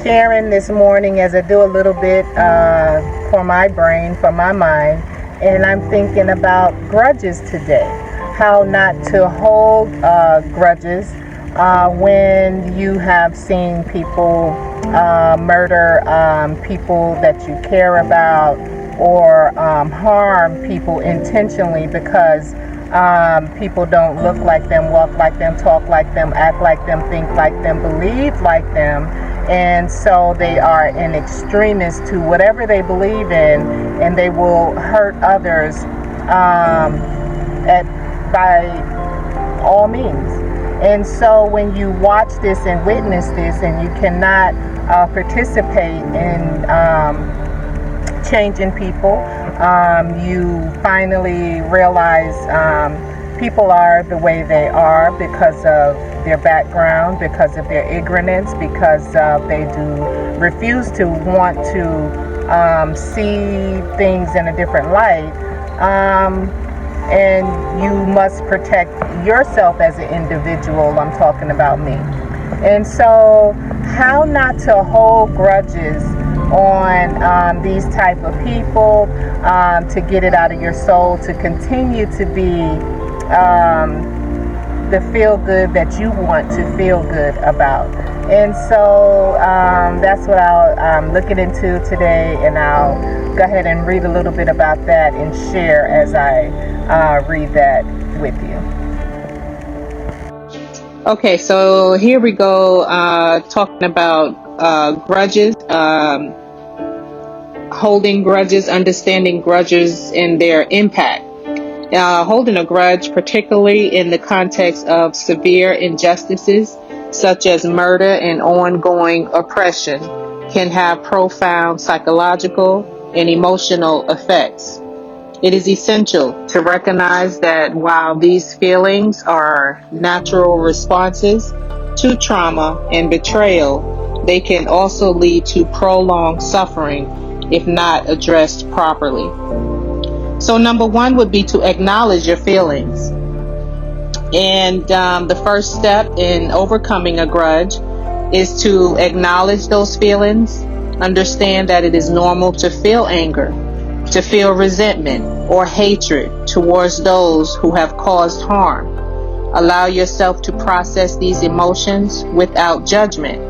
sharing this morning as I do a little bit for my brain, for my mind, and I'm thinking about grudges today. How not to hold grudges when you have seen people murder people that you care about, or harm people intentionally because people don't look like them, walk like them, talk like them, act like them, think like them, believe like them, and so they are an extremist to whatever they believe in, and they will hurt others by all means. And so when you watch this and witness this, and you cannot participate in changing people, you finally realize people are the way they are because of their background, because of their ignorance, because they do refuse to want to see things in a different light. And you must protect yourself as an individual. I'm talking about me. And so how not to hold grudges on these type of people, to get it out of your soul, to continue to be the feel good that you want to feel good about. And so that's what I'm looking into today, and I'll go ahead and read a little bit about that and share as I read that with you. Okay, so here we go, talking about grudges, holding grudges, understanding grudges and their impact. Holding a grudge, particularly in the context of severe injustices such as murder and ongoing oppression, can have profound psychological and emotional effects. It is essential to recognize that while these feelings are natural responses to trauma and betrayal, they can also lead to prolonged suffering if not addressed properly. So number one would be to acknowledge your feelings. And the first step in overcoming a grudge is to acknowledge those feelings, understand that it is normal to feel anger, to feel resentment or hatred towards those who have caused harm. Allow yourself to process these emotions without judgment.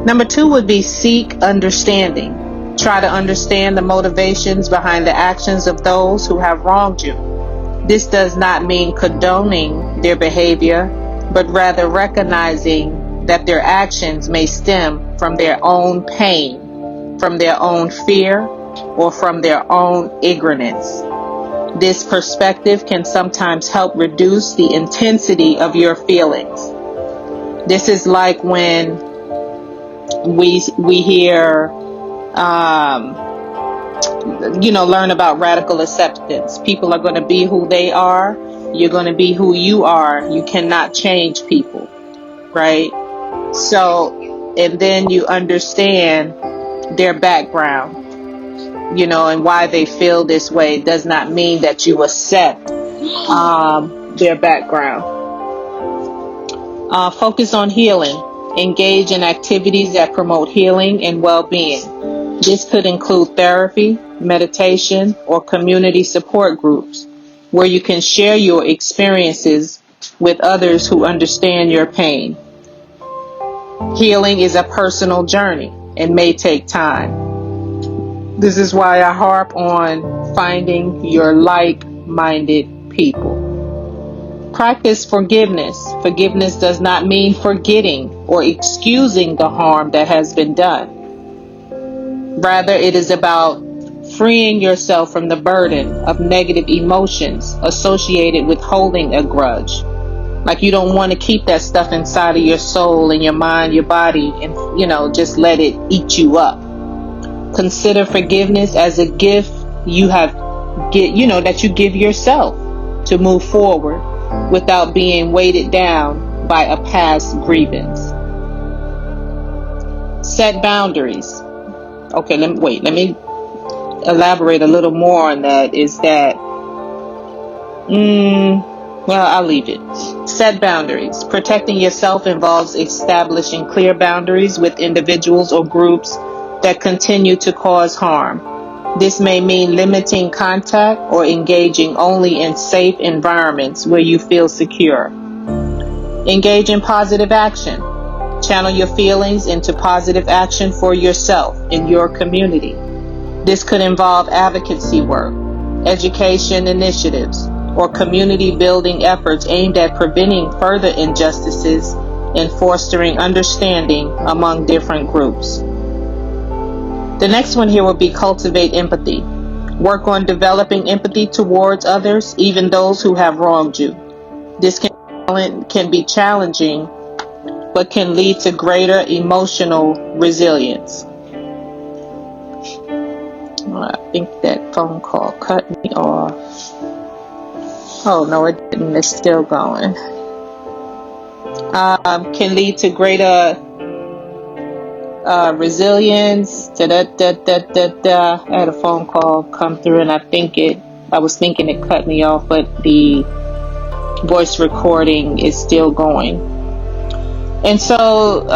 Number two would be seek understanding. Try to understand the motivations behind the actions of those who have wronged you. This does not mean condoning their behavior, but rather recognizing that their actions may stem from their own pain, from their own fear, or from their own ignorance. This perspective can sometimes help reduce the intensity of your feelings. This is like when we hear learn about radical acceptance. People are going to be who they are. You're going to be who you are. You cannot change people, right? So, and then you understand their background, and why they feel this way. It does not mean that you accept their background. Focus on healing. Engage in activities that promote healing and well-being. This could include therapy, meditation, or community support groups where you can share your experiences with others who understand your pain. Healing is a personal journey and may take time. This is why I harp on finding your like-minded people. Practice forgiveness. Forgiveness does not mean forgetting or excusing the harm that has been done. Rather, it is about freeing yourself from the burden of negative emotions associated with holding a grudge. Like, you don't want to keep that stuff inside of your soul and your mind, your body, and, just let it eat you up. Consider forgiveness as a gift that you give yourself to move forward without being weighted down by a past grievance. Set boundaries. Okay, let me elaborate a little more on that. Is that, I'll leave it. Set boundaries. Protecting yourself involves establishing clear boundaries with individuals or groups that continue to cause harm. This may mean limiting contact or engaging only in safe environments where you feel secure. Engage in positive action. Channel your feelings into positive action for yourself and your community. This could involve advocacy work, education initiatives, or community building efforts aimed at preventing further injustices and fostering understanding among different groups. The next one here will be cultivate empathy. Work on developing empathy towards others, even those who have wronged you. This can be challenging, but can lead to greater emotional resilience. I think that phone call cut me off. Oh, no, it didn't. It's still going. Can lead to greater resilience. I had a phone call come through, and I was thinking it cut me off, but the voice recording is still going. And so,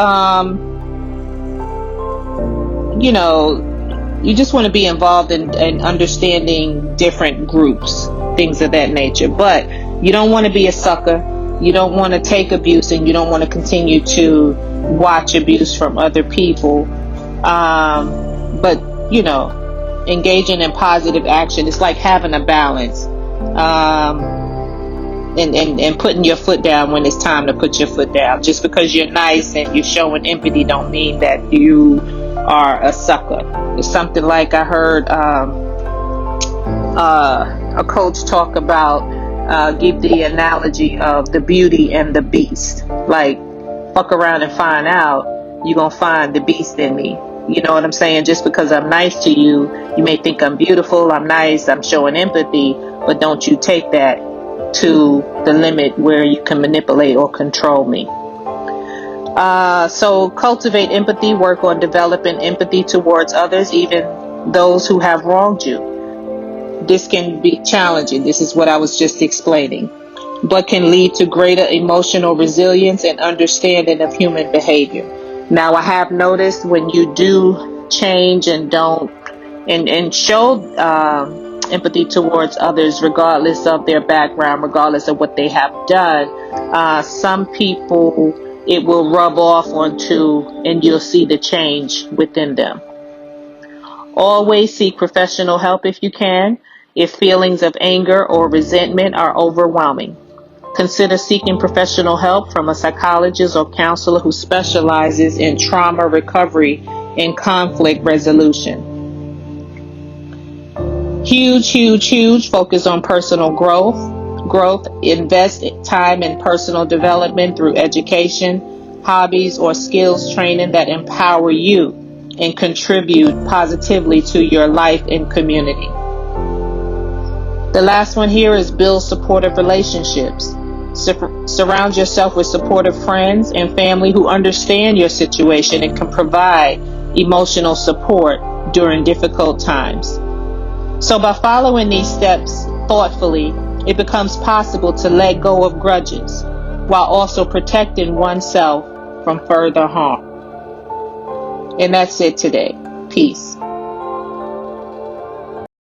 you just want to be involved in understanding different groups, things of that nature. But you don't want to be a sucker. You don't want to take abuse, and you don't want to continue to watch abuse from other people. But, engaging in positive action, it's like having a balance. And putting your foot down when it's time to put your foot down. Just because you're nice and you're showing empathy don't mean that you are a sucker. It's something like I heard a coach talk about, give the analogy of the beauty and the beast. Like, fuck around and find out, you're going to find the beast in me. You know what I'm saying? Just because I'm nice to you, you may think I'm beautiful, I'm nice, I'm showing empathy, but don't you take that to the limit where you can manipulate or control me. So cultivate empathy, work on developing empathy towards others, even those who have wronged you. This can be challenging. This is what I was just explaining, but can lead to greater emotional resilience and understanding of human behavior. Now, I have noticed when you do change and don't and show empathy towards others, regardless of their background, regardless of what they have done, some people it will rub off onto, and you'll see the change within them. Always seek professional help if you can, if feelings of anger or resentment are overwhelming. Consider seeking professional help from a psychologist or counselor who specializes in trauma recovery and conflict resolution. Huge focus on personal growth. Invest time in personal development through education, hobbies, or skills training that empower you and contribute positively to your life and community. The last one here is build supportive relationships. Surround yourself with supportive friends and family who understand your situation and can provide emotional support during difficult times. So by following these steps thoughtfully, it becomes possible to let go of grudges while also protecting oneself from further harm. And that's it today. Peace.